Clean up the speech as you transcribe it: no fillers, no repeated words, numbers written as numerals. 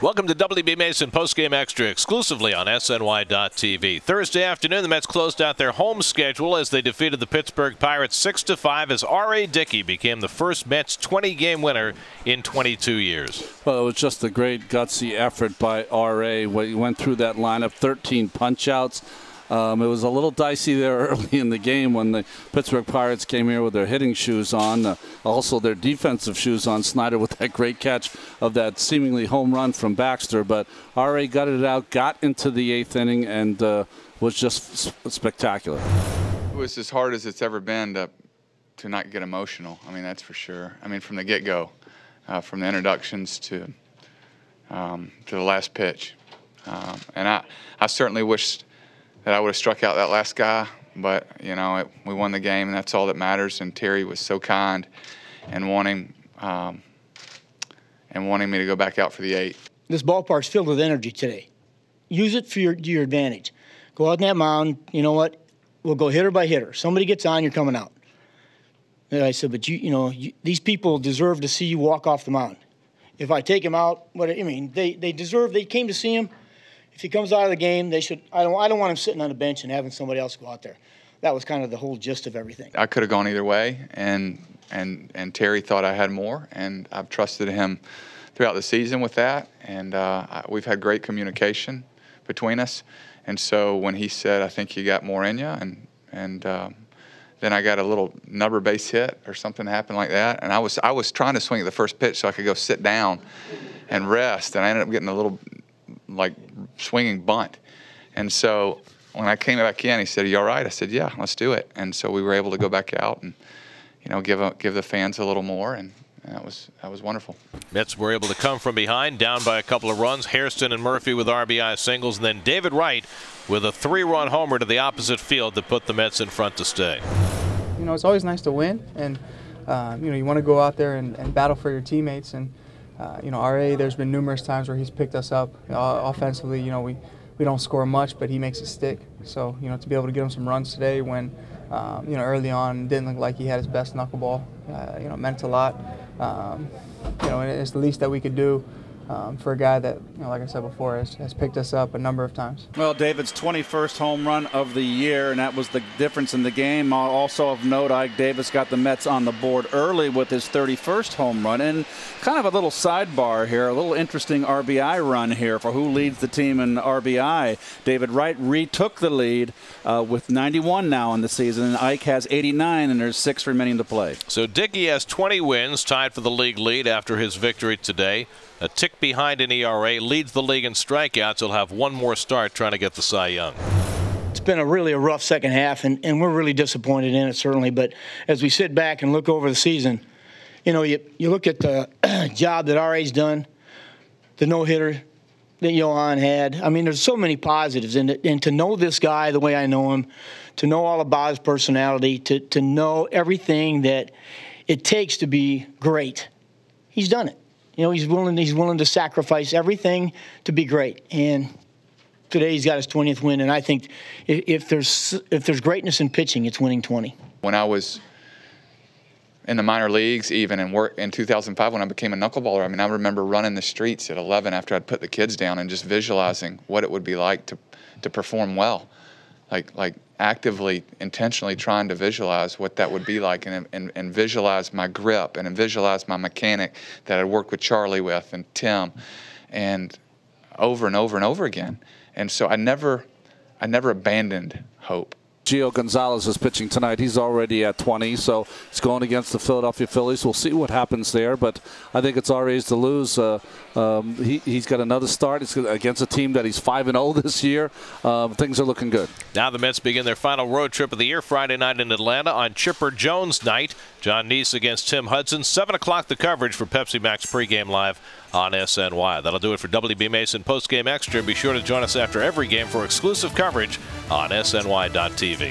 Welcome to WB Mason Postgame Extra exclusively on SNY.TV. Thursday afternoon, the Mets closed out their home schedule as they defeated the Pittsburgh Pirates 6-5 as R.A. Dickey became the first Mets 20-game winner in 22 years. Well, it was just a great gutsy effort by R.A. when he went through that lineup, 13 punch-outs. It was a little dicey there early in the game when the Pittsburgh Pirates came here with their hitting shoes on, also their defensive shoes on. Snyder with that great catch of that seemingly home run from Baxter. But R.A. gutted it out, got into the 8th inning, and was just spectacular. It was as hard as it's ever been to not get emotional. I mean, that's for sure. I mean, from the get-go, from the introductions to the last pitch. And I certainly wished that I would have struck out that last guy, but we won the game, and that's all that matters. And Terry was so kind and wanting me to go back out for the 8th. This ballpark's filled with energy today. Use it to your advantage. Go out on that mound. You know what? We'll go hitter by hitter. Somebody gets on, you're coming out. And I said, but these people deserve to see you walk off the mound. If I take him out, they deserve. They came to see him. If he comes out of the game, they should. I don't want him sitting on the bench and having somebody else go out there. That was kind of the whole gist of everything. I could have gone either way, and Terry thought I had more, and I've trusted him throughout the season with that. And we've had great communication between us. And so when he said, "I think you got more in you," and then I got a little number base hit or something happened like that, and I was trying to swing at the first pitch so I could go sit down and rest, and I ended up getting a little swinging bunt. And so when I came back in, he said, "Are you all right?" I said, "Yeah, let's do it." And so we were able to go back out and give the fans a little more, and that was wonderful. Mets were able to come from behind, down by a couple of runs. Hairston and Murphy with RBI singles, and then David Wright with a 3-run homer to the opposite field to put the Mets in front to stay. It's always nice to win, and you want to go out there and battle for your teammates. And R.A., there's been numerous times where he's picked us up offensively. We don't score much, but he makes it stick. So to be able to get him some runs today when early on didn't look like he had his best knuckleball, meant a lot. It's the least that we could do for a guy that, like I said before, has picked us up a number of times. Well, David's 21st home run of the year, and that was the difference in the game. Also of note, Ike Davis got the Mets on the board early with his 31st home run. And kind of a little sidebar here, a little interesting RBI run here for who leads the team in RBI. David Wright retook the lead with 91 now in the season, and Ike has 89, and there's 6 remaining to play. So Dickey has 20 wins, tied for the league lead after his victory today. A tick behind in ERA, leads the league in strikeouts. He'll have one more start trying to get the Cy Young. It's been a really rough second half, and we're really disappointed in it, certainly. But as we sit back and look over the season, you look at the job that R.A.'s done, the no-hitter that Johan had. I mean, there's so many positives, and to know this guy the way I know him, to know all about his personality, to know everything that it takes to be great, he's done it. He's willing to sacrifice everything to be great. And today he's got his 20th win. And I think if there's greatness in pitching, it's winning 20. When I was in the minor leagues, even in 2005, when I became a knuckleballer, I remember running the streets at 11 after I'd put the kids down and just visualizing what it would be like to perform well, like actively, intentionally trying to visualize what that would be like, and visualize my grip and visualize my mechanic that I'd worked with Charlie with and Tim, and over and over and over again. And so I never abandoned hope. Gio Gonzalez is pitching tonight. He's already at 20, so he's going against the Philadelphia Phillies. We'll see what happens there, but I think it's RA's to lose. He's got another start. It's against a team that he's 5-0 this year. Things are looking good. Now the Mets begin their final road trip of the year Friday night in Atlanta on Chipper Jones night. John Neese against Tim Hudson. 7 o'clock the coverage for Pepsi Max pregame live on SNY. That'll do it for WB Mason Postgame Extra. Be sure to join us after every game for exclusive coverage on SNY.TV.